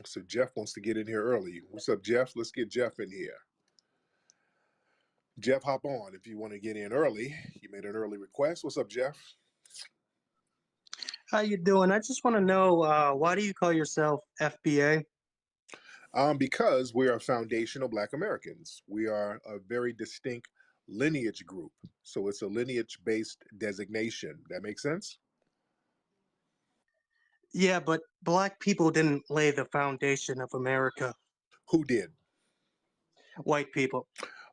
So Jeff wants to get in here early. What's up, Jeff? Let's get Jeff in here. Jeff, hop on if you want to get in early. You made an early request. What's up, Jeff? How you doing? I just want to know why do you call yourself FBA? Because we are foundational Black Americans. We are a very distinct lineage group. So it's a lineage-based designation. That makes sense? Yeah, but black people didn't lay the foundation of America. Who did? White people.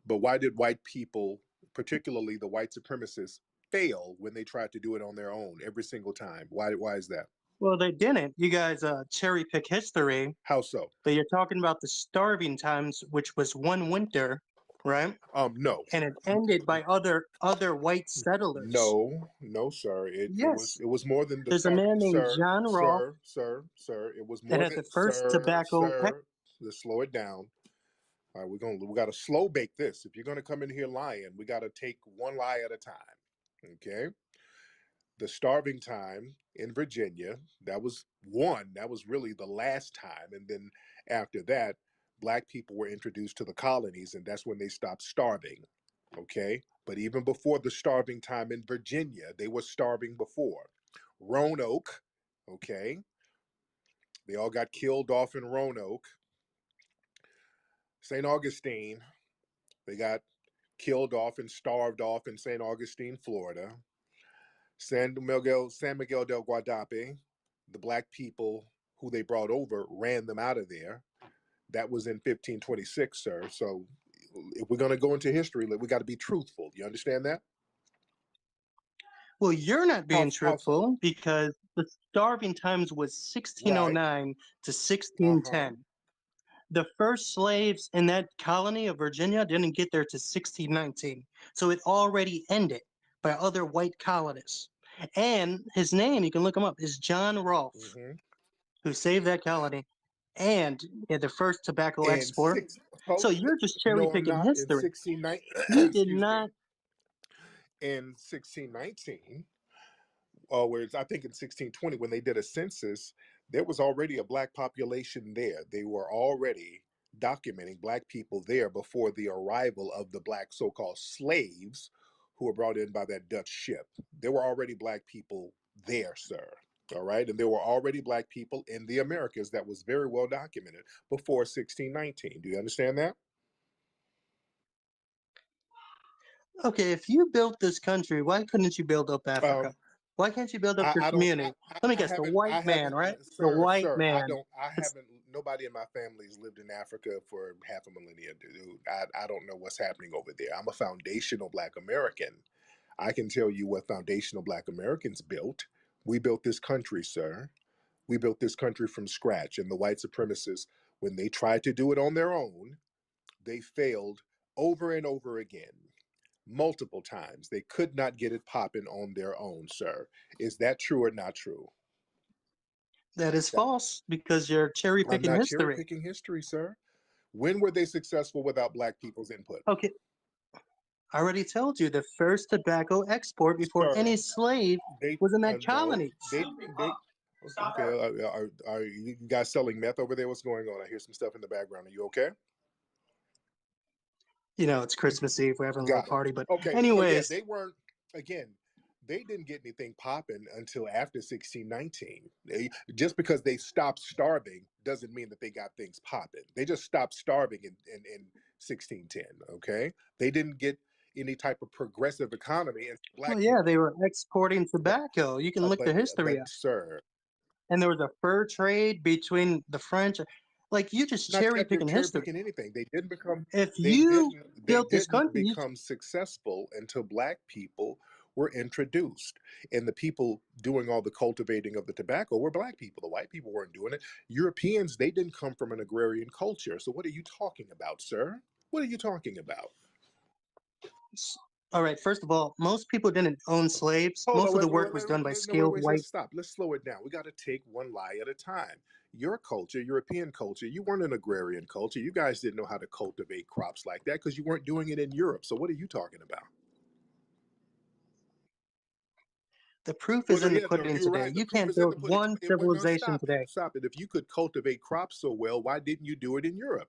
But why did white people, particularly the white supremacists, fail when they tried to do it on their own every single time? Why is that? Well, they didn't. You guys cherry pick history, How so? but you're talking about the starving times, which was one winter, right? No. And it ended by other white settlers. No, sir. Yes. It was more than the There's a start, man named John Rolfe sir. It was that more had than the first tobacco. Let's slow it down. All right, we got to slow bake this. If you're gonna come in here lying, we got to take one lie at a time. Okay. The starving time in Virginia, that was one. That was really the last time, and then after that, black people were introduced to the colonies, and that's when they stopped starving. Okay. But even before the starving time in Virginia, they were starving before. Roanoke, okay. They all got killed off in Roanoke. St. Augustine, they got killed off and starved off in St. Augustine, Florida. San Miguel del Guadape, the black people who they brought over ran them out of there. That was in 1526, sir. So if we're going to go into history, we got to be truthful. You understand that? Well, you're not being How so? truthful because the starving times was Right. 1609 to Uh huh. 1610. The first slaves in that colony of Virginia didn't get there to 1619. So it already ended by other white colonists. And his name, you can look him up, is John Rolfe, Mm-hmm. who saved that colony and had the first tobacco And export. So you're just cherry no, I'm picking not. In history. 1619, He did excuse me. not. In 1619, whereas I think in 1620, when they did a census, there was already a black population there. They were already documenting black people there before the arrival of the black so-called slaves who were brought in by that Dutch ship. There were already black people there, sir. All right. And there were already black people in the Americas that was very well documented before 1619. Do you understand that? Okay, if you built this country, why couldn't you build up Africa? Um, Why can't you build up your I don't community? Let me guess, the white I man, haven't right? The sir white sir man. I It's haven't nobody in my family's lived in Africa for half a millennia, dude. I don't know what's happening over there. I'm a foundational black American. I can tell you what foundational black Americans built. We built this country, sir. We built this country from scratch, and the white supremacists, when they tried to do it on their own, they failed over and over again, multiple times. They could not get it popping on their own, sir. Is that true or not true? that is That, false because you're cherry I'm picking not cherry history. picking history, sir. When were they successful without black people's input? Okay, I already told you the first tobacco export before Sir, any slave they was in that no, colony. they okay. Are you guys selling meth over there? What's going on? I hear some stuff in the background. Are you okay? You know, it's Christmas Eve, we're having a little Got it. party. But Okay, so yeah, anyways, they weren't again. They didn't get anything popping until after 1619. Just because they stopped starving doesn't mean that they got things popping. They just stopped starving in 1610. Okay, they didn't get any type of progressive economy, and well, black yeah, people. they were exporting But tobacco. You can look the history up. sir, And there was a fur trade between the French. Like, you just not cherry that they're picking cherry history. picking anything. If you They built this didn't country, become successful until black people were introduced. And the people doing all the cultivating of the tobacco were black people. The white people weren't doing it. Europeans, they didn't come from an agrarian culture. So what are you talking about, sir? What are you talking about? all right, first of all, most people didn't own slaves. Hold on, Most of the work was done by skilled white. let's stop. Let's slow it down. We got to take one lie at a time. Your culture, European culture, you weren't an agrarian culture. You guys didn't know how to cultivate crops like that because you weren't doing it in Europe. So what are you talking about? The proof Well, is no, in the yeah, no, pudding you're today. right. The You proof can't is in the build pudding. one Well, no, civilization stop it, today. stop it. If you could cultivate crops so well, why didn't you do it in Europe?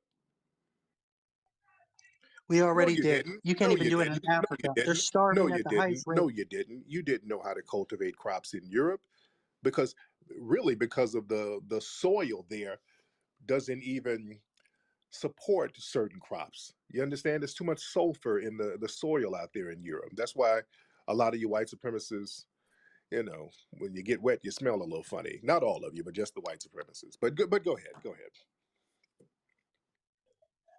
We No, already you did. didn't. You can't No, even you do it in didn't. No, you Africa. They're didn't. No, starving at you the highest didn't. rate. No, you didn't. You didn't know how to cultivate crops in Europe because really because of the soil there doesn't even support certain crops. You understand? There's too much sulfur in the soil out there in Europe. That's why a lot of you white supremacists, when you get wet, you smell a little funny. Not all of you, but just the white supremacists. But go ahead, go ahead.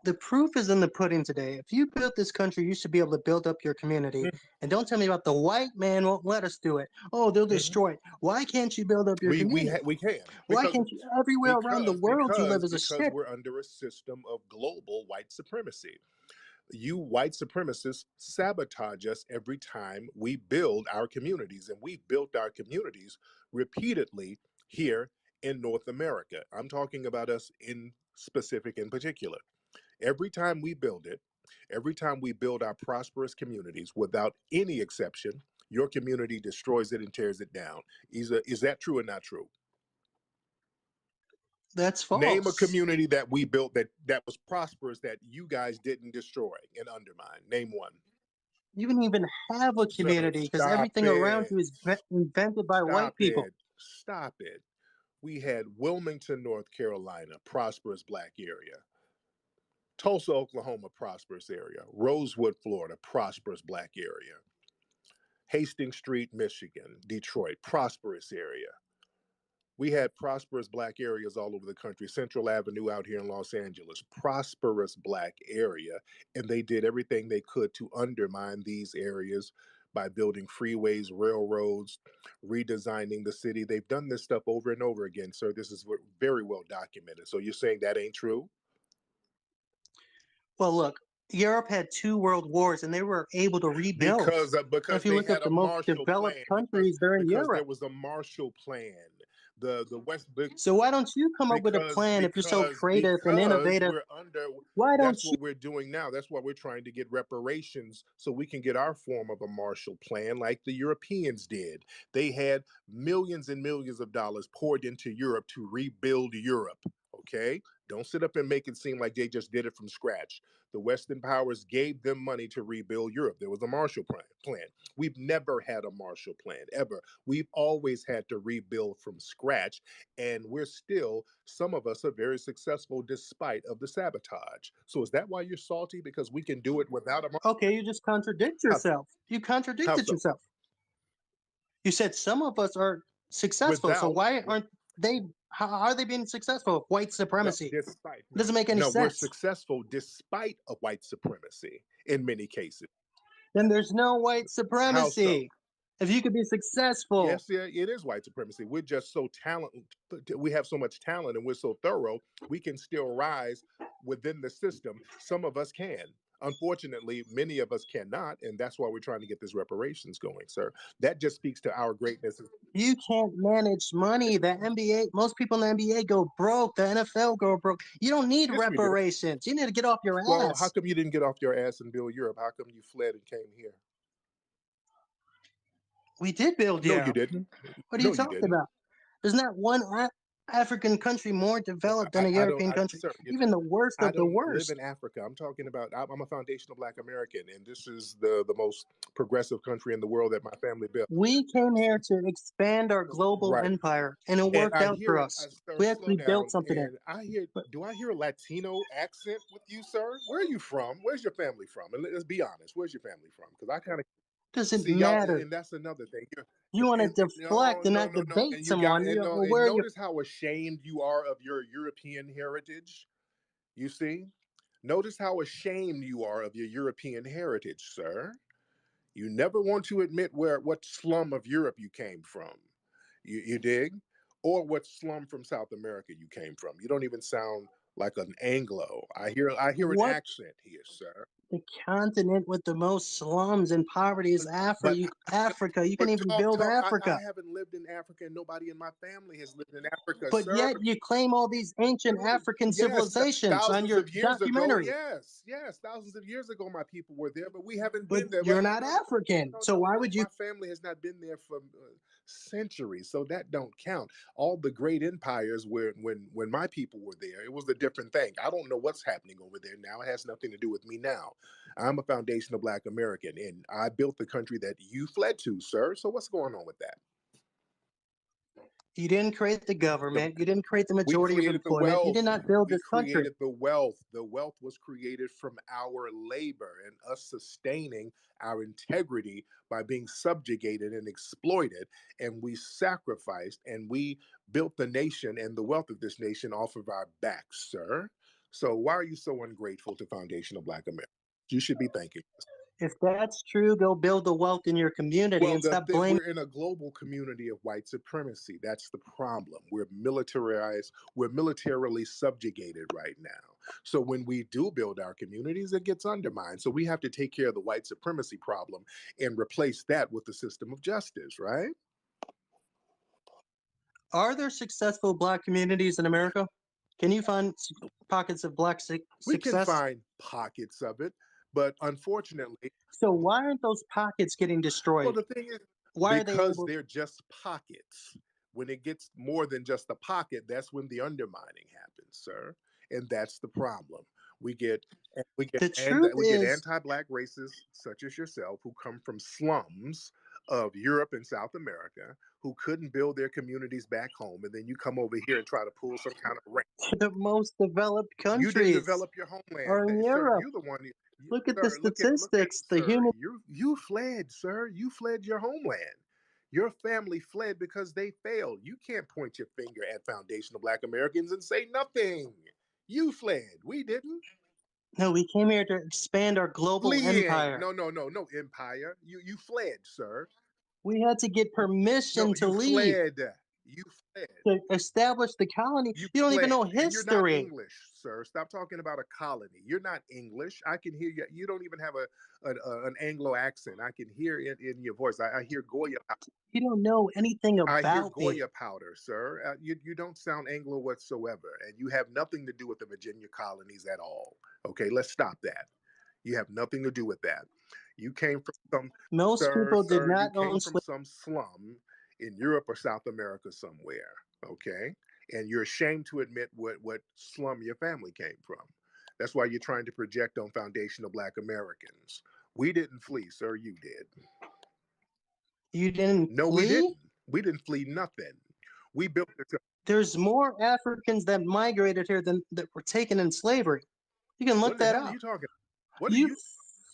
The proof is in the pudding today. If you built this country, you should be able to build up your community. And don't tell me about the white man won't let us do it. Oh, they'll Mm-hmm. destroy it. Why can't you build up your community? We can Why can't you? Everywhere around the world you live is a because shit. we're under a system of global white supremacy. You white supremacists sabotage us every time we build our communities, and we've built our communities repeatedly here in North America. I'm talking about us in specific, in particular. Every time we build it, every time we build our prosperous communities, without any exception, your community destroys it and tears it down. Is that true or not true? That's Name a false. community that we built that was prosperous that you guys didn't destroy and undermine. Name one. You can even have a Sir, community because stop everything around it. you is invented by Stop white people. it. Stop it. We had Wilmington, North Carolina, prosperous black area. Tulsa, Oklahoma, prosperous area. Rosewood, Florida, prosperous black area. Hastings Street, Michigan, Detroit, prosperous area. We had prosperous black areas all over the country. Central Avenue out here in Los Angeles, prosperous black area. And they did everything they could to undermine these areas by building freeways, railroads, redesigning the city. They've done this stuff over and over again, sir. This is very well documented. So you're saying that ain't true? Well, look, Europe had two world wars and they were able to rebuild. And Because if you they look at had the a most Marshall developed Plan, countries, they're in because there Europe. was a Marshall Plan. The West So why don't you come up with a plan if you're so creative and because innovative? we're under. Why don't That's you? what we're doing now. That's why we're trying to get reparations so we can get our form of a Marshall Plan like the Europeans did. They had millions and millions of dollars poured into Europe to rebuild Europe. Okay, don't sit up and make it seem like they just did it from scratch. The Western powers gave them money to rebuild Europe. There was a Marshall Plan. We've never had a Marshall Plan ever. We've always had to rebuild from scratch, and we're still, some of us are very successful despite of the sabotage. So is that why you're salty? Because we can do it without a Okay, you just contradict how so? yourself. You How contradicted so? yourself. You said some of us are successful. So Without why aren't they? How are they being successful? White no, supremacy. despite It doesn't no, make any no, we're sense. successful despite of white supremacy in many cases. Then there's no white How so? supremacy. If you could be successful, Yes, yeah, it is white supremacy. We're just so talented. We have so much talent and we're so thorough, we can still rise within the system. Some of us can. Unfortunately, many of us cannot. And that's why we're trying to get this reparations going, sir. That just speaks to our greatness. you can't manage money. The NBA, most people in the NBA go broke. The NFL go broke. You don't need Yes, we do. reparations. You need to get off your Well, how ass. come you didn't get off your ass and build Europe? How come you fled and came here? We did build No, you Europe. didn't. What are you No, you talking didn't. about? There's not one African country more developed than a I don't, European country, sir. even the worst I of the don't live in worst. Africa. I'm talking about. I'm a foundational Black American, and this is the most progressive country in the world that my family built. We came here to expand our global Right, empire, and it and worked I out for hear it. us. Sir, We slow actually built down. something here. And I hear. But Do I hear a Latino accent with you, sir? Where are you from? Where's your family from? And let's be honest. Where's your family from? Because I kind of doesn't see y'all, matter. and that's another thing. You want to No, deflect and no, not no, no. debate And you got someone. You know, no. well, And where are you? notice how ashamed you are of your European heritage. You see. Notice how ashamed you are of your European heritage, sir. You never want to admit what slum of Europe you came from. You dig? Or what slum from South America you came from. You don't even sound like an Anglo. I hear an What accent here, sir. the continent with the most slums and poverty is Africa. But Africa. You can but even build I Africa. haven't lived in Africa and nobody in my family has lived in Africa, But sir. yet you claim all these ancient African Yes, civilizations on thousands your of years ago. documentary. Yes, yes, thousands of years ago, my people were there, but we haven't But been there. you're But not African. no, So no, why no. would you? My family has not been there for. centuries. So that don't count. All the great empires where when my people were there, it was a different thing. I don't know what's happening over there now. It has nothing to do with me now. I'm a foundational Black American, and I built the country that you fled to, sir. So what's going on with that? You didn't create the The government. You didn't create the We majority of created the employment. You wealth. did not build We this country. created the wealth. The wealth was created from our labor and us sustaining our integrity by being subjugated and exploited. And we sacrificed and we built the nation and the wealth of this nation off of our backs, sir. So why are you so ungrateful to foundational Black America? You should be thanking us. If that's true, go build the wealth in your community Well, and stop blaming. we're in a global community of white supremacy. That's the problem. We're militarized, we're militarily subjugated right now. So when we do build our communities, it gets undermined. So we have to take care of the white supremacy problem and replace that with the system of justice, right? Are there successful Black communities in America? Can you find pockets of Black We can success? find pockets of it, but unfortunately, So why aren't those pockets getting well, destroyed? the thing is, Why are they because able? they're just pockets. When it gets more than just a pocket, that's when the undermining happens, sir. And that's the problem. We get The truth we get is, anti-black racists such as yourself who come from slums of Europe and South America who couldn't build their communities back home, and then you come over here and try to pull some kind of rank. the most developed You didn't countries develop your homeland, are in sir. Europe. You the one. Look at the Sir, look at, statistics. The sir. human. You fled, sir. You fled your homeland. Your family fled because they failed. You can't point your finger at foundational Black Americans and say nothing. You fled. We didn't. No, we came here to expand our global Fleeing. empire. No empire. You fled, sir. We had to get No, permission to you leave fled. You fled. to establish the colony. You You don't even fled, know and you're not history. English, sir. Stop talking about a colony. You're not English. I can hear you. You don't even have an Anglo accent. I can hear it in your voice. I hear Goya. You don't know anything I hear about me. Goya powder, sir. You don't sound Anglo whatsoever, and you have nothing to do with the Virginia colonies at all. Okay, let's stop that. You have nothing to do with that. You came from some, Most people did sir. You not came own from slaves. some slum in Europe or South America somewhere. Okay, and you're ashamed to admit what slum your family came from. That's why you're trying to project on foundational Black Americans. We didn't flee, sir. You did. You didn't No, we flee? didn't. We didn't flee nothing. We built this. There's more Africans that migrated here than that were taken in slavery. You can look What the that hell are up. you talking about? What are You you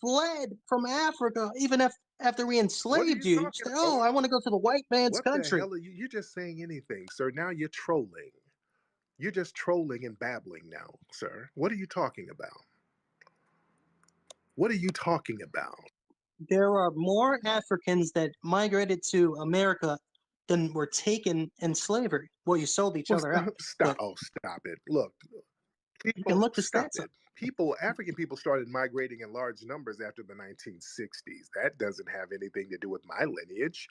fled from Africa even after we what are enslaved you you. You talking said, about? "Oh, I want to go to the white man's What the country." hell are you? You're just saying anything, sir. Now you're trolling. You're just trolling and babbling now, sir. What are you talking about? What are you talking about? There are more Africans that migrated to America than were taken in slavery. Well, you sold each Well, other out, stop. but Oh, stop it. Look, you can people, look the stop stats up. it. People, African people started migrating in large numbers after the 1960s. That doesn't have anything to do with my lineage.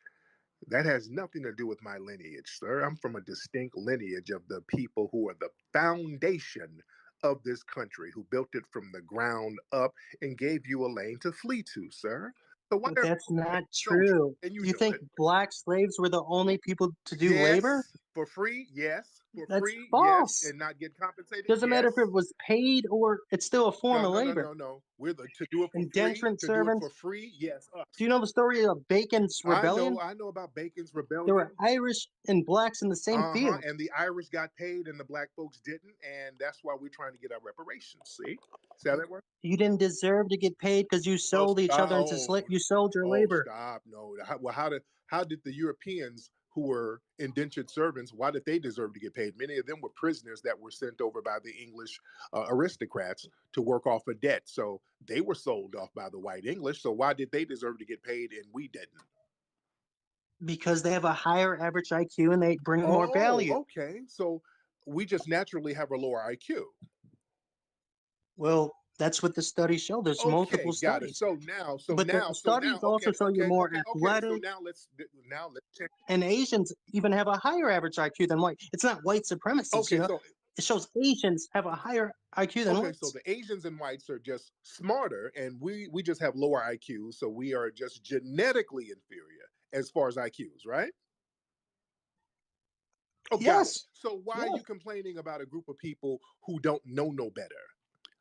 That has nothing to do with my lineage, sir. I'm from a distinct lineage of the people who are the foundation of this country, who built it from the ground up and gave you a lane to flee to, sir. So why But are that's not so true. and you You know think it? black slaves were the only people to do labor? Yes, for free, yes, for That's free, yes, false. and not get compensated, Doesn't matter if yes. it was paid or it's still a form No, of no, no, labor. no, no. We're the to do it for free, Indentured to do it for servants. free, yes, Do us. you know the story of Bacon's rebellion? I know about Bacon's There were rebellion. Irish and blacks in the same Uh-huh. field. And the Irish got paid and the black folks didn't. And that's why we're trying to get our reparations. See how that works? You didn't deserve to get paid because you Oh, sold each stop. other into slave. You sold your Oh, labor stop. No. Well, how did the Europeans who were indentured servants, why did they deserve to get paid? Many of them were prisoners that were sent over by the English aristocrats to work off a debt. So they were sold off by the white English. So why did they deserve to get paid and we didn't? because they have a higher average IQ and they bring more Oh, value. okay. So we just naturally have a lower IQ. Well, that's what the studies show. There's Okay, multiple got it. studies. But the So now, studies also show you're more okay. So athletic, now let's change. and Asians even have a higher average IQ than white. It's not white supremacists, Okay, It shows Asians have a higher IQ than so whites. the Asians and whites are just smarter, and we just have lower IQs, so we are just genetically inferior as far as IQs, right? Oh, got it. Yes, So why are yes, you complaining about a group of people who don't know no better?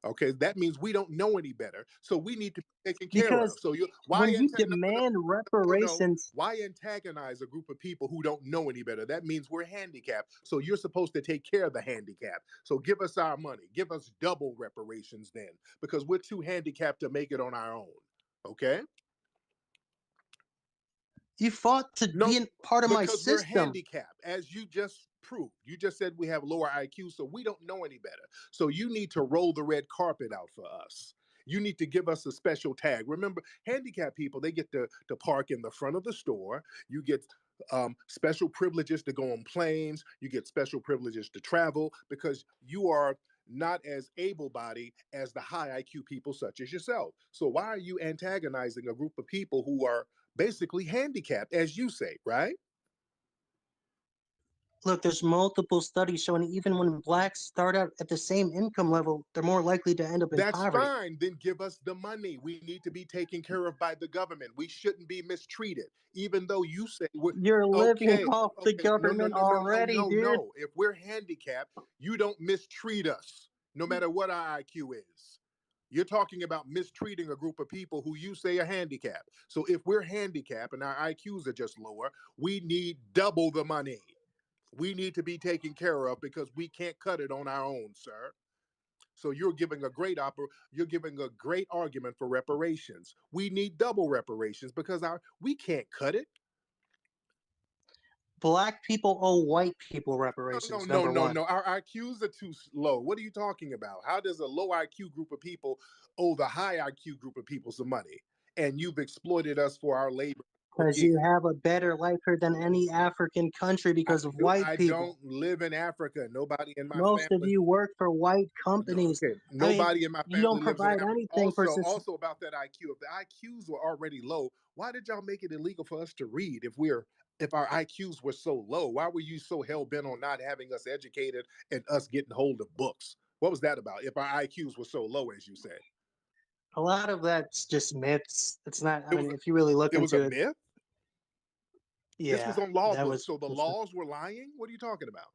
Okay, that means we don't know any better, so we need to be taken care of. because So you why when you no, no, demand no, no. reparations, Why antagonize a group of people who don't know any better? That means we're handicapped. So you're supposed to take care of the handicap. So give us our money. Give us double reparations then, because we're too handicapped to make it on our own. Okay? you fought to No, be a part of my because we're system. handicapped, as you just proved. You just said we have lower IQ, so we don't know any better. So you need to roll the red carpet out for us. You need to give us a special tag. Remember, handicapped people, they get to park in the front of the store. You get special privileges to go on planes. You get special privileges to travel because you are not as able bodied as the high IQ people such as yourself. So why are you antagonizing a group of people who are basically handicapped, as you say, right? Look, there's multiple studies showing even when blacks start out at the same income level, they're more likely to end up in That's poverty. fine. Then give us the money. We need to be taken care of by the government. We shouldn't be mistreated, even though you say we're You're living okay. off the Okay, no, no, government no, no, no, already, no, dude. no. If we're handicapped, you don't mistreat us, no matter what our IQ is. You're talking about mistreating a group of people who you say are handicapped. So if we're handicapped and our IQs are just lower, we need double the money. We need to be taken care of because we can't cut it on our own, sir. So you're giving a great argument for reparations. We need double reparations because we can't cut it. Black people owe white people No, no, reparations, no, number no, one. no. Our IQs are too low. What are you talking about? How does a low IQ group of people owe the high IQ group of people some money? And you've exploited us for our labor for Because you years. have a better life here than any African country because of white I people. don't live in Africa. Nobody in my Most of family. you work for white No, companies. okay. I mean, Nobody in my you family don't lives in provide Africa. anything for Also, society. about that IQ. If the IQs were already low, why did y'all make it illegal for us to read? If our IQs were so low, why were you so hell bent on not having us educated and us getting hold of books? What was that about? If our IQs were so low, as you said, A lot of that's just myths. It's not, I it was mean, if you really look it was a into it, myth. This was yeah, on law that books, was so the just, laws were lying. What are you talking about?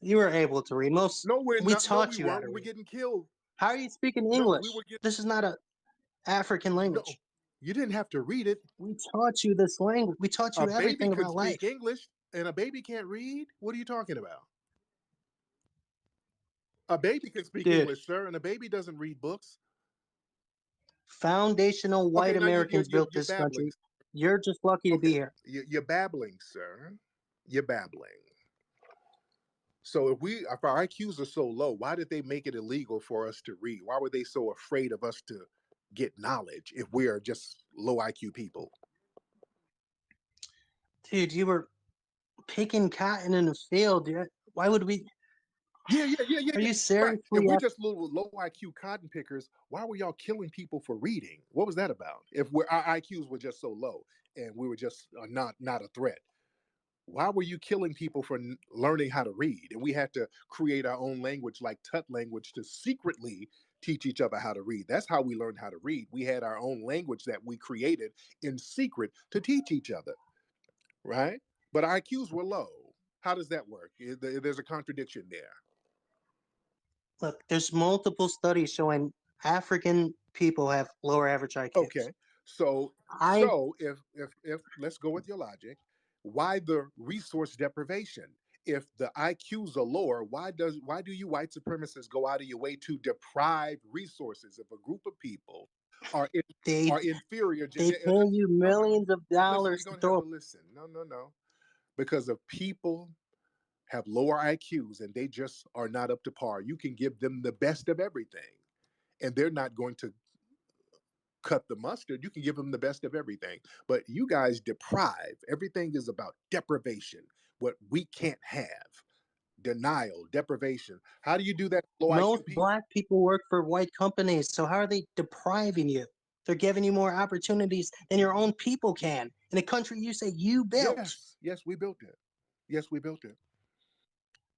you were able to read. Most, No, we're we not. No, we taught you how weren't. to We were read. getting killed. How are you speaking No, we English? were getting. This is not a African No, language. you didn't have to read it. We taught you this language. We taught A you baby everything can about speak life. English and a baby can't read? What are you talking about? A baby can speak Dude, English, sir, and a baby doesn't read books. foundational white Okay, now Americans built you're this babbling. country. You're just lucky to be Okay, here. you're babbling, sir. You're babbling. So if our IQs are so low, why did they make it illegal for us to read? Why were they so afraid of us to get knowledge if we are just low IQ people? Dude, you were picking cotton in the field, dude. Why would we? Yeah, yeah, yeah, yeah, Are yeah. you Right. If seriously we're at just little low IQ cotton pickers, why were y'all killing people for reading? What was that about? If our IQs were just so low and we were just not a threat, why were you killing people for learning how to read? And we had to create our own language, like Tut language, to secretly teach each other how to read. That's how we learned how to read. We had our own language that we created in secret to teach each other, right? But our IQs were low. How does that work? There's a contradiction there. look? There's multiple studies showing African people have lower average IQs. Okay. So I if let's go with your logic, why the resource deprivation? If the IQs are lower, why do you white supremacists go out of your way to deprive resources if a group of people are they are inferior? they pay you No, no. millions of Listen, you're dollars to gonna have throw. to listen. No, no, no. Because if people have lower IQs and they just are not up to par, you can give them the best of everything, and they're not going to cut the mustard. You can give them the best of everything, but you guys deprive. Everything is about deprivation. What we can't have, denial, deprivation. How do you do that to low IQ Most people? black people work for white companies, so how are they depriving you? They're giving you more opportunities than your own people can in a country you say you built. Yes, yes, we built it. Yes, we built it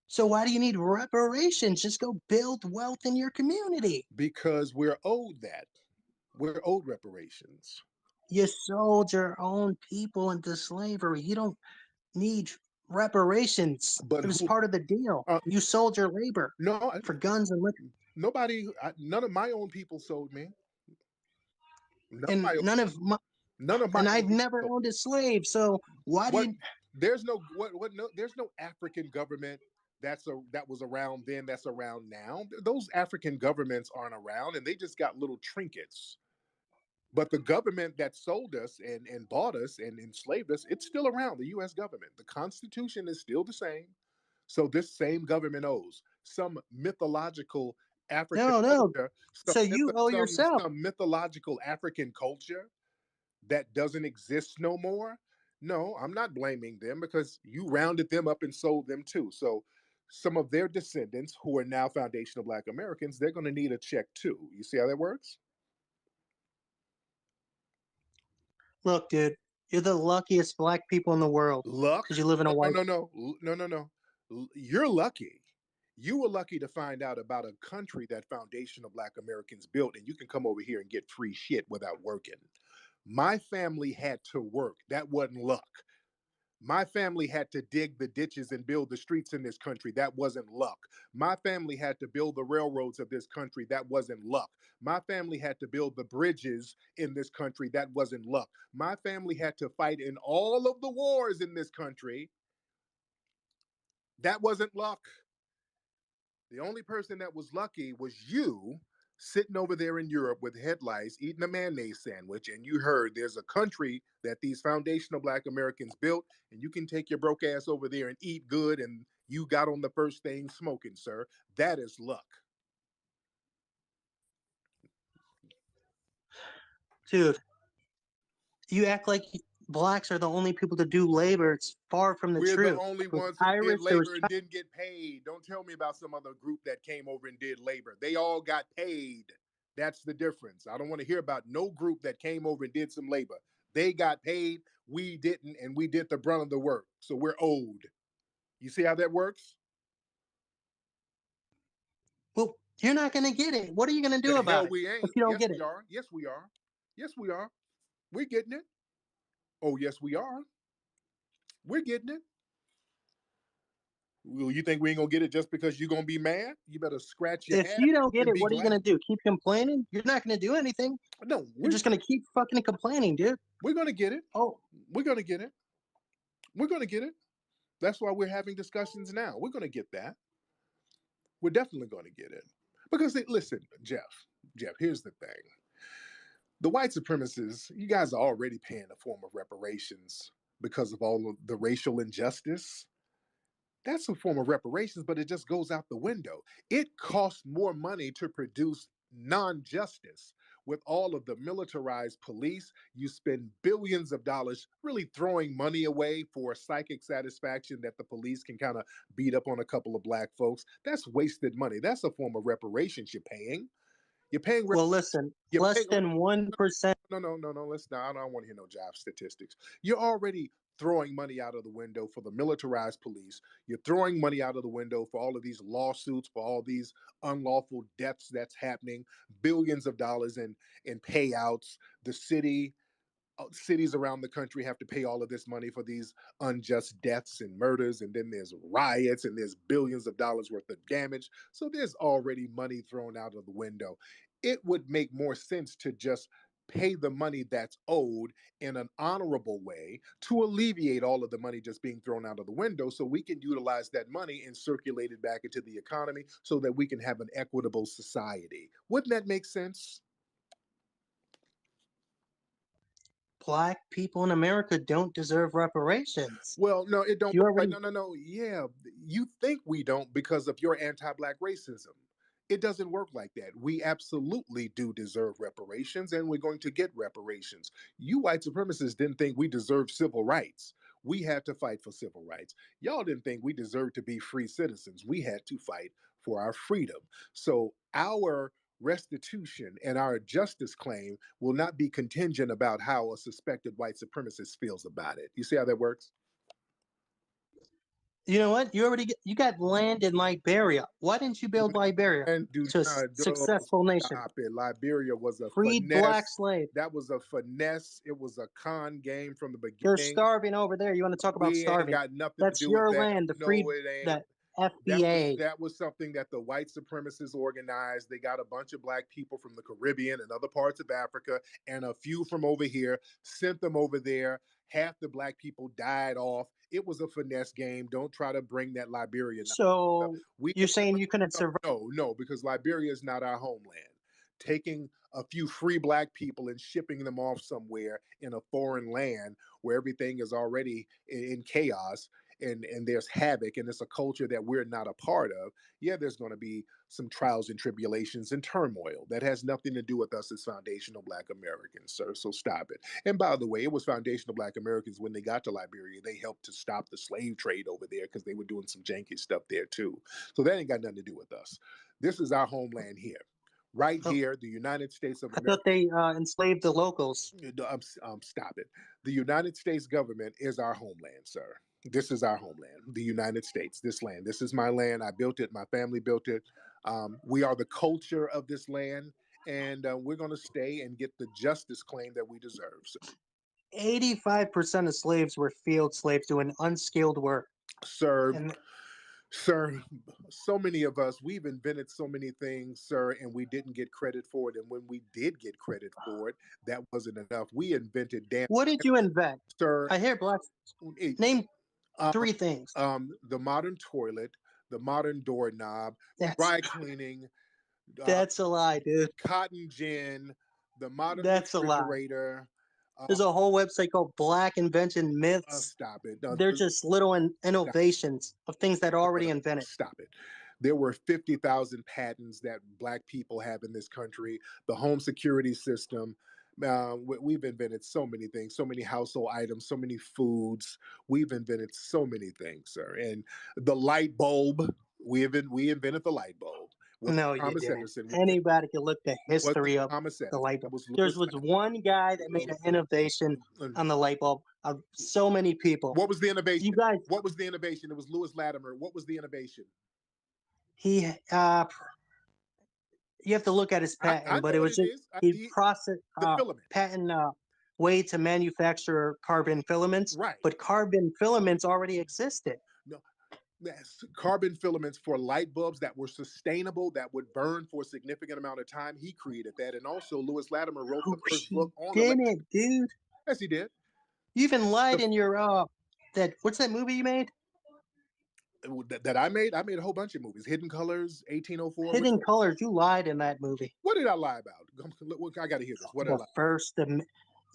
So why do you need reparations? Just go build wealth in your community. because we're owed that. We're owed reparations. You sold your own people into slavery. You don't need reparations. But It was who? part of the deal. Uh, You sold your labor no, for guns and liquor, nobody. None of my own people sold me. None of and my own. None of my and own I've people never sold owned a slave. So why do what. you? There's no what no. There's no African government that was around then that's around now. Those African governments aren't around, and they just got little trinkets. But the government that sold us and bought us and enslaved us, it's still around, the US government. The Constitution is still the same. So this same government owes some mythological African No, no. culture, So you owe yourself. some mythological African culture that doesn't exist no more. No, I'm not blaming them because you rounded them up and sold them too. So some of their descendants who are now foundational Black Americans, they're going to need a check too. You see how that works? Look, dude, you're the luckiest black people in the world Luck? because you live in a No, white. no, no, no, no, no. You're lucky. You were lucky to find out about a country that foundational Black Americans built, and you can come over here and get free shit without working. My family had to work. That wasn't luck. My family had to dig the ditches and build the streets in this country. That wasn't luck. My family had to build the railroads of this country. That wasn't luck. My family had to build the bridges in this country. That wasn't luck. My family had to fight in all of the wars in this country. That wasn't luck. The only person that was lucky was you sitting over there in Europe with headlights eating a mayonnaise sandwich, and you heard there's a country that these foundational Black Americans built, and you can take your broke ass over there and eat good, and you got on the first thing smoking, sir. That is luck. Dude, you act like blacks are the only people to do labor. It's far from the We're the truth. only There was ones who did Irish, there was labor and didn't get paid. Don't tell me about some other group that came over and did labor. They all got paid. That's the difference. I don't want to hear about no group that came over and did some labor. They got paid, we didn't, and we did the brunt of the work. So we're owed. You see how that works? well, you're not going to get it. What are you going to The do about hell it we if ain't. you don't Yes, get we it? are. Yes, we are. Yes, we are. We're getting it. Oh, yes, we are. We're getting it. Well, you think we ain't gonna get it just because you're gonna be mad? You better scratch your If ass you don't get and it, be what are you going glad. to do? Keep complaining? You're not going to do anything. No, You're just going to keep fucking complaining, dude. we're gonna get it. Oh, We're gonna get it. We're gonna get it. That's why we're having discussions now. We're gonna get that. We're definitely gonna get it. Because listen, Jeff, here's the thing. The white supremacists, you guys are already paying a form of reparations because of all of the racial injustice. That's a form of reparations, but it just goes out the window. It costs more money to produce non justice. With all of the militarized police, you spend billions of dollars really throwing money away for psychic satisfaction that the police can kind of beat up on a couple of Black folks. That's wasted money. That's a form of reparations you're paying. You're paying. well, listen, You're less paying. than 1%. No. Let's not. I don't want to hear no job statistics. You're already throwing money out of the window for the militarized police. You're throwing money out of the window for all of these lawsuits, for all these unlawful deaths that's happening, billions of dollars in payouts. The cities around the country have to pay all of this money for these unjust deaths and murders, and then there's riots and there's billions of dollars worth of damage. So there's already money thrown out of the window. It would make more sense to just pay the money that's owed in an honorable way to alleviate all of the money just being thrown out of the window, so we can utilize that money and circulate it back into the economy so that we can have an equitable society. Wouldn't that make sense? Black people in America don't deserve reparations. Well, no, it don't You work like already, no. Yeah, you think we don't because of your anti-black racism. It doesn't work like that. We absolutely do deserve reparations, and we're going to get reparations. You white supremacists didn't think we deserved civil rights. We had to fight for civil rights. Y'all didn't think we deserved to be free citizens. We had to fight for our freedom. So our restitution and our justice claim will not be contingent about how a suspected white supremacist feels about it. You see how that works? You know what? You got land in Liberia. Why didn't you build Liberia And do to a not do successful nation? stop it. Liberia was a Freed black finesse. slaves. That was a finesse. It was a con game from the They're beginning. starving over there. You want to talk about We ain't starving? got nothing to That's do with your that. land, the No, freed, it ain't. the FBA. That was something that the white supremacists organized. They got a bunch of black people from the Caribbean and other parts of Africa and a few from over here, sent them over there. Half the black people died off. It was a finesse game. Don't try to bring that Liberia. So We you're saying you couldn't no, survive? no, because Liberia is not our homeland. Taking a few free black people and shipping them off somewhere in a foreign land where everything is already in chaos and there's havoc and it's a culture that we're not a part of. Yeah, there's going to be some trials and tribulations and turmoil that has nothing to do with us as foundational black Americans, sir. So stop it. And by the way, it was foundational black Americans when they got to Liberia. They helped to stop the slave trade over there because they were doing some janky stuff there too. So that ain't got nothing to do with us. This is our homeland here, right Oh, here, the United States of I thought America. they enslaved the locals. Stop it. The United States government is our homeland, sir. This is our homeland, the United States, this land. This is my land. I built it. My family built it. We are the culture of this land, and we're going to stay and get the justice claim that we deserve. So, 85% of slaves were field slaves doing unskilled work. sir, And sir, so many of us, we've invented so many things, sir, and we didn't get credit for it. And when we did get credit for it, that wasn't enough. We invented damn, what did you invent? sir. I hear black. eh, Name Um, 3 things. the modern toilet, the modern doorknob, That's dry cleaning, uh, that's a lie, dude. cotton gin, the modern That's a lie. refrigerator. Uh, There's a whole website called Black Invention Myths. Stop it. They're just little Stop, innovations of things that are already uh, invented. stop it. There were 50,000 patents that black people have in this country. The home security system. We've invented so many things, so many household items, so many foods. We've invented so many things, sir. And the light bulb, we invented the light bulb. Was No, you Thomas didn't. Edison. Anybody can look the Wasn't history of Thomas the Edison. light That bulb. was There Lewis was one guy that made an innovation Latimer. on the light bulb. So many people. What was the innovation? You guys, What was the innovation? It was Lewis Latimer. What was the innovation? he you have to look at his I patent, but know it what was it just is. he processed The filament. patent way to manufacture carbon filaments, Right. but carbon filaments already existed. No, yes, carbon filaments for light bulbs that were sustainable, that would burn for a significant amount of time. He created that. And also, Lewis Latimer wrote Oh, the first he book on electric. didn't, dude. Yes, he did. You even lied The, in your that what's that movie you made? that I made. I made a whole bunch of movies. Hidden Colors, 1804. Which Hidden one? Colors. You lied in that movie. What did I lie about? I got to hear this. What did I The lie? first,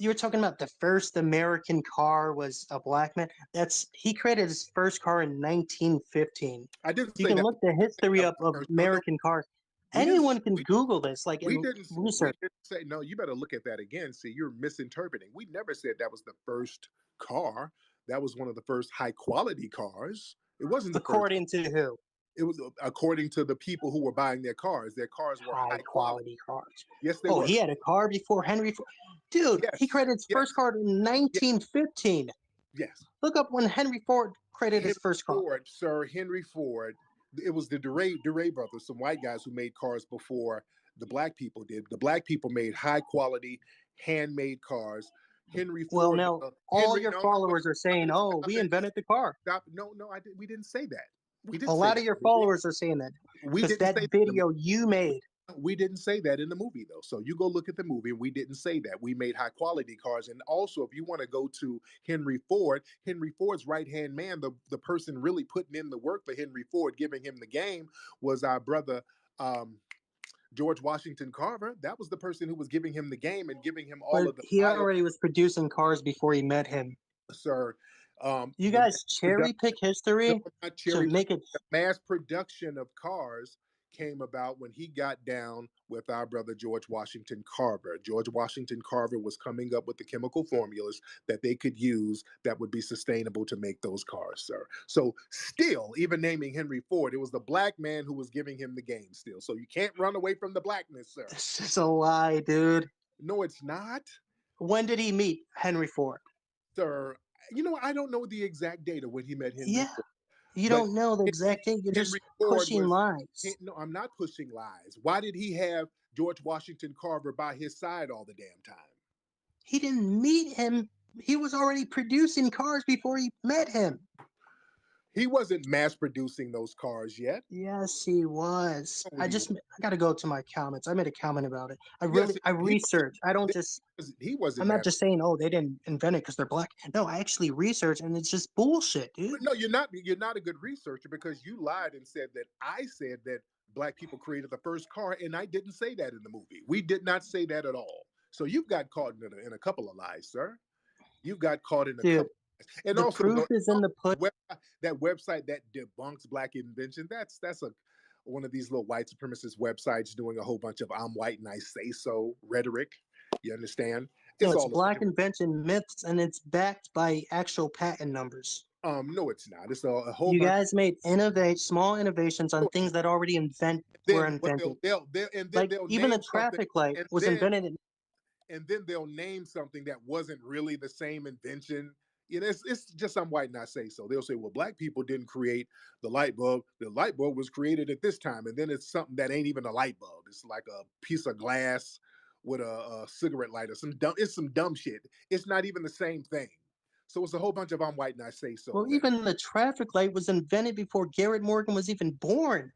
you were talking about the first American car was a black man. That's he created his first car in 1915. I didn't You say can that. look the history That up was the of first. No, no, American cars. we didn't. Anyone can Google this, like in We research. didn't say no. You better look at that again. See, you're misinterpreting. We never said that was the first car. That was one of the first high quality cars. It wasn't the first. According to who? It was according to the people who were buying their cars. Their cars were High high quality. quality cars. Yes, they Oh, were. he had a car before Henry Ford. Dude, he Yes, created his first yes, car in yes, 1915. yes. Look up when Henry Ford created Henry his first car. Ford, sir, Henry Ford. It was the DeRay brothers, some white guys who made cars before the black people did. The black people made high quality, handmade cars. Henry Well, Ford, now all Henry, your no, no, wait, followers are saying, "Oh, stop we it, invented the car." stop. No, no, we didn't say that. We A didn't say lot of that your in the movie. followers are saying that We because didn't that say that in the video you movie. made. We didn't say that in the movie though. So you go look at the movie and we didn't say that. We made high quality cars. And also if you want to go to Henry Ford's right hand man, the person really putting in the work for Henry Ford, giving him the game was our brother um, George Washington Carver. That was the person who was giving him the game and giving him all But of the he knowledge, already was producing cars before he met him. sir. You The guys mass cherry pick no, history not to cherry make it. the mass production of cars came about when he got down with our brother George Washington Carver. George Washington Carver was coming up with the chemical formulas that they could use that would be sustainable to make those cars, sir. So still, even naming Henry Ford, it was the black man who was giving him the game still. So you can't run away from the blackness, sir. This is a lie, dude. No, it's not, When did he meet Henry Ford? sir. You know, I don't know the exact date of when he met Henry Yeah, Ford. You But don't know the Henry, exact thing. You're just Henry Ford pushing was. lies. No, I'm not pushing lies. Why did he have George Washington Carver by his side all the damn time? He didn't meet him. He was already producing cars before he met him. He wasn't mass producing those cars yet. Yes, he was. No, he was. I gotta go to my comments. I made a comment about it. Yes, I he wasn't. research. I don't just He wasn't I'm not mass. just saying, oh, they didn't invent it because they're black. No, I actually research and it's just bullshit, dude. No, you're not. You're not a good researcher because you lied and said that I said that black people created the first car, and I didn't say that in the movie. We did not say that at all. So you've got caught in a couple of lies, sir. You've got caught in a Dude, couple. And the also, proof is in the put. that website that debunks black invention. That's a one of these little white supremacist websites doing a whole bunch of "I'm white and I say so" rhetoric. You understand? No, It's it's all black invention myths and it's backed by actual patent numbers. no, it's not. It's a whole You bunch. guys made small innovations on things that already were Then, but invented. they'll and then Like they'll even name the something, traffic light and was then invented in and then they'll name something that wasn't really the same invention. You know, it's just I'm white and I say so. They'll say, well, black people didn't create the light bulb. The light bulb was created at this time, and then it's something that ain't even a light bulb. It's like a piece of glass with a cigarette lighter. It's some dumb shit. It's not even the same thing. So it's a whole bunch of I'm white and I say so well, there. even the traffic light was invented before Garrett Morgan was even born.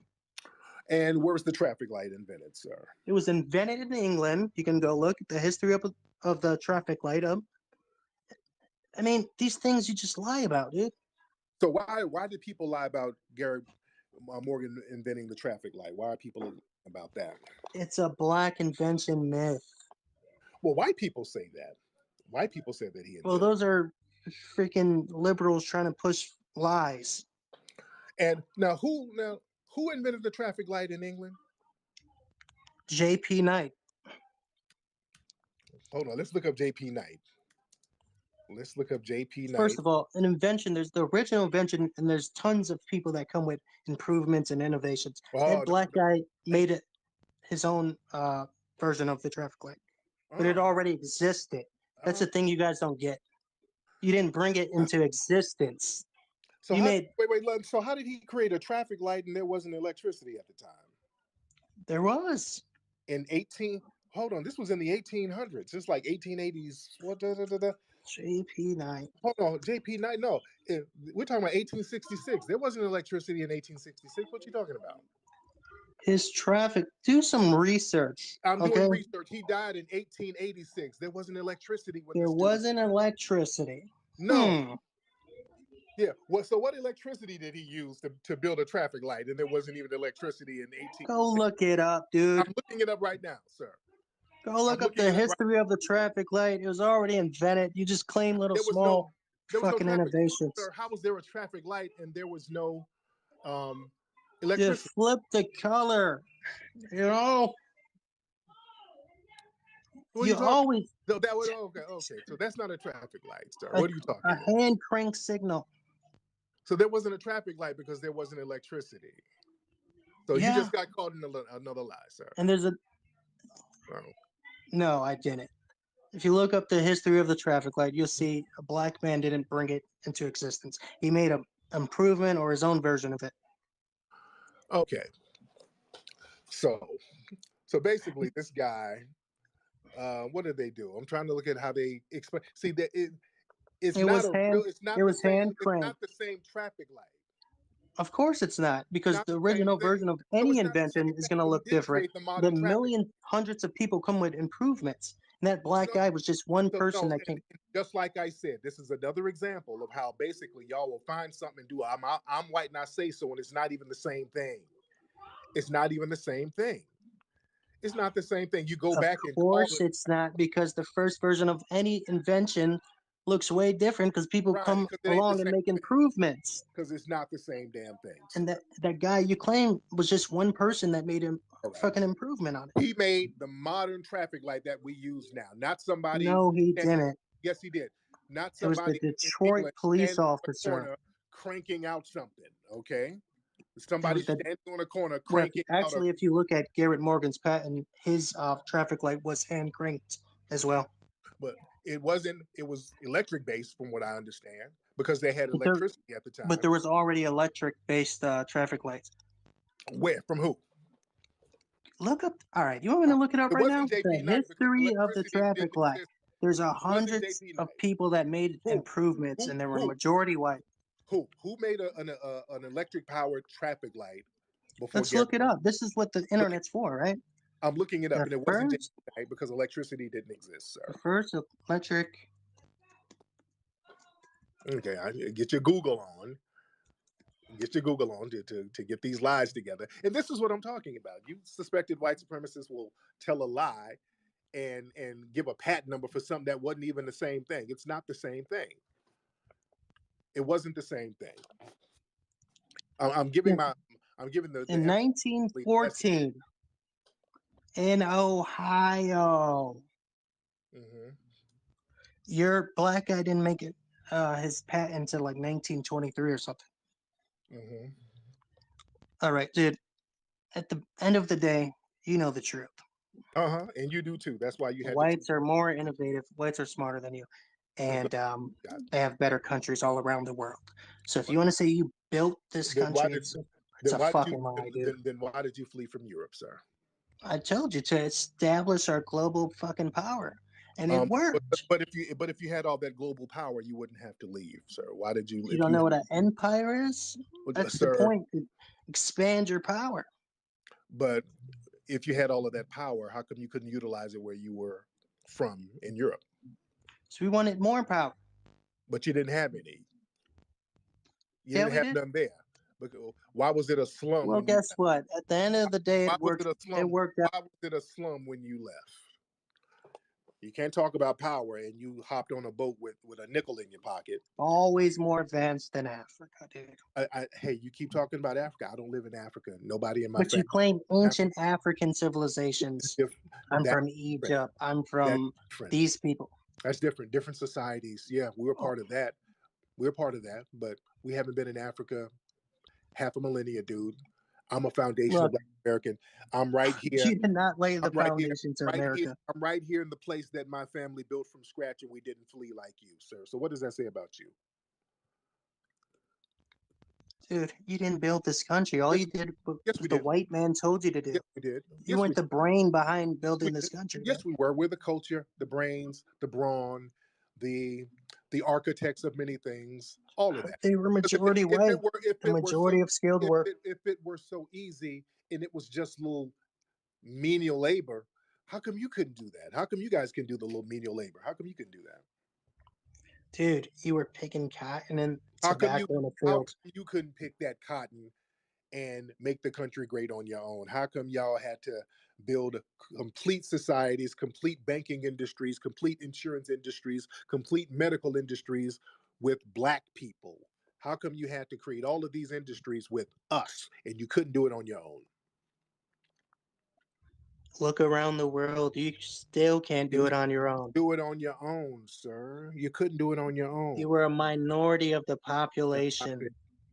And where was the traffic light invented, sir? It was invented in England. You can go look at the history of the traffic light. I mean, these things you just lie about, dude. So why did people lie about Garrett Morgan inventing the traffic light? Why are people about that? It's a black invention myth. Well, white people say that. White people said that he Well, invented. those are freaking liberals trying to push lies. And now who invented the traffic light in England? J.P. Knight. Hold on, let's look up J.P. Knight. Let's look up J.P. First Knight. of all, an invention, there's the original invention, and there's tons of people that come with improvements and innovations. Oh, That black guy made it his own version of the traffic light, but it oh, already existed. That's oh. the thing you guys don't get. You didn't bring it into existence. So You made so how did he create a traffic light and there wasn't electricity at the time? there was In 18 Hold on, this was in the 1800s. It's like 1880s. What J.P. Knight. Hold on, JP Knight. No, we're talking about 1866. There wasn't electricity in 1866. What you talking about? His traffic. Do some research, I'm okay? doing research. He died in 1886. There wasn't electricity when There this dude. wasn't electricity. No. Yeah. So what electricity did he use to build a traffic light? And there wasn't even electricity in 18. Go look it up, dude. I'm looking it up right now, sir. Go look I'm up looking the it up right. history of the traffic light. It was already invented. You just claim little There was no. small There was no fucking traffic. innovations. Sir, how was there a traffic light and there was no Just electricity? flip the color. You know, What are you you talking? always No, that would okay. So that's not a traffic light, sir. a, What are you talking a about? hand crank signal. So there wasn't a traffic light because there wasn't electricity. So you Yeah, just got caught in another lie, sir. and there's a Oh. no, I didn't. If you look up the history of the traffic light, you'll see a black man didn't bring it into existence. He made an improvement or his own version of it. Okay. So basically, this guy, what did they do? I'm trying to look at how they explain. See that it's It not was a hand real. It's not it the was same. hand It's cranked. not the same traffic light. Of course it's not, It's because not the the same original thing. version of No, any it's not the same invention is thing. going to But he look did different. create the The modern traffic. million hundreds of people come with improvements. And that black No, guy was just one so person no, that came. and just like I said, this is another example of how basically y'all will find something and do. I'm white and I say so, and it's not even the same thing. It's not even the same thing. It's not the same thing. You go Of back and call course it it's not, because the first version of any invention looks way different because people right come because it ain't the along and same make thing. improvements. Because it's not the same damn thing, sir. And that guy you claim was just one person that made a All right. fucking improvement on it. He made the modern traffic light that we use now, not somebody. No, he And didn't. yes, he did. Not It was the somebody in Detroit England police standing on a officer. corner cranking out something. Okay, It somebody was the standing on a corner well, cranking out a. actually, if you look at Garrett Morgan's patent, his traffic light was hand cranked as well. But it wasn't. It was electric based, from what I understand. because they had But there, electricity at the but time. there was already electric-based traffic lights. Where? From who? Look up. All right, you want me to look it up It right now? wasn't The JP Knight because history of the electricity traffic didn't light. exist. There's It wasn't hundreds JP of Knight. people that made Who? improvements, Who? and they were Who? majority white. Who made an electric powered traffic light before Let's gas? look it up. This is what the Look, internet's for, right? I'm looking it up, The and it wasn't JP first, Knight because electricity didn't exist, the sir. first electric. Okay, get your Google on. Get your Google on to get these lies together. And this is what I'm talking about. You suspected white supremacists will tell a lie and give a patent number for something that wasn't even the same thing. It's not the same thing. It wasn't the same thing. I'm giving Yeah. the In 1914 in Ohio. Mm-hmm. Your black guy didn't make it his patent until like 1923 or something. Mm-hmm. All right, dude. At the end of the day, you know the truth. And you do too. That's why you had to. Whites are more innovative. Whites are smarter than you, and they have better countries all around the world. So if you want to say you built this Then why country, did it's a fucking lie, dude. then why did you flee from Europe, sir? I told you to establish our global fucking power, and it worked. But if you had all that global power, you wouldn't have to leave, sir. Why did you? You If don't you, know what an empire is? That's the sir, point. Expand your power. but if you had all of that power, how come you couldn't utilize it where you were from in Europe? So we wanted more power. But you didn't have any. You Yeah, didn't we have did. none there. Why was it a slum Well, when you guess left? what? At the end of the day, Why it was worked. it a It slum? worked out. Why was it a slum when you left? You can't talk about power and you hopped on a boat with a nickel in your pocket. Always more advanced than Africa, dude. Hey, you keep talking about Africa. I don't live in Africa. Nobody in my But you family. claim ancient African civilizations. I'm That's from different. Egypt. I'm That's from different. these people. That's different. Different societies. Yeah, we were Oh, part of that. We're part of that, but we haven't been in Africa half a millennia, dude. I'm a foundational look, Black American. I'm right here. you did not lay the I'm right here. foundation to Right here. America. I'm right here in the place that my family built from scratch, and we didn't flee like you, sir. So what does that say about you? Dude, you didn't build this country. All Yes, you did was yes, we the did. white man told you to do. Yes, we did. You Yes, we weren't did. the brain behind We building this did. country, dude. Yes, we were. We're the culture, the brains, the brawn, the the architects of many things. All of that. They were Because majority white. if The it were so majority of skilled work. if it were so easy and it was just little menial labor, how come you couldn't do that? How come you guys can do the little menial labor? How come you couldn't do that? Dude, you were picking cotton and How come you tobacco in the how field. come you couldn't pick that cotton and make the country great on your own? How come y'all had to build complete societies, complete banking industries, complete insurance industries, complete medical industries with Black people? How come you had to create all of these industries with us and you couldn't do it on your own? Look around the world. You still can't do You it on your own. do it on your own, sir. You couldn't do it on your You own. were a minority of the population. Sir,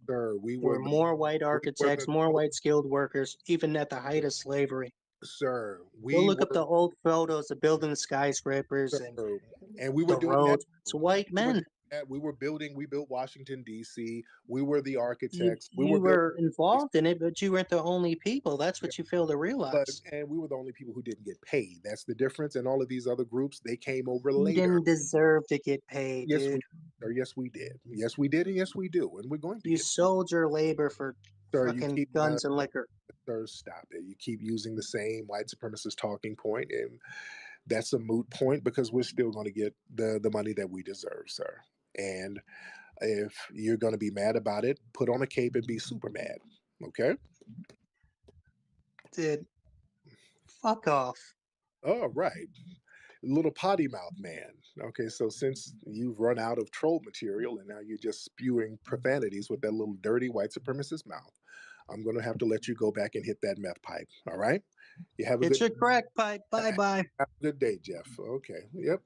There were more white we were architects, the more white skilled workers, even at the height of slavery. sir, Go we look up were the old photos of building the skyscrapers and sir, and we were the doing that. roads. It's white We were men. doing that. We built Washington, D.C. We were the You architects. We were you building. were involved in it, but you weren't the only people. That's Yeah, what you fail to but realize. and we were the only people who didn't get paid. That's the difference. And all of these other groups, they came over You later. didn't deserve to get paid, Yes, we dude. or yes, we did. Yes, we did, and yes, we do, and we're going to You get. sold your labor for Sir, you fucking keep guns and liquor. sir, stop it. You keep using the same white supremacist talking point, and that's a moot point because we're still going to get the money that we deserve, sir. And if you're going to be mad about it, put on a cape and be super mad. Okay. Dude, fuck off. All right. Little potty mouth man. Okay, so since you've run out of troll material and now you're just spewing profanities with that little dirty white supremacist mouth, I'm going to have to let you go back and hit that meth pipe. All right. You have a It's good your crack pipe. Bye bye. have a good day, Jeff. Okay. Yep.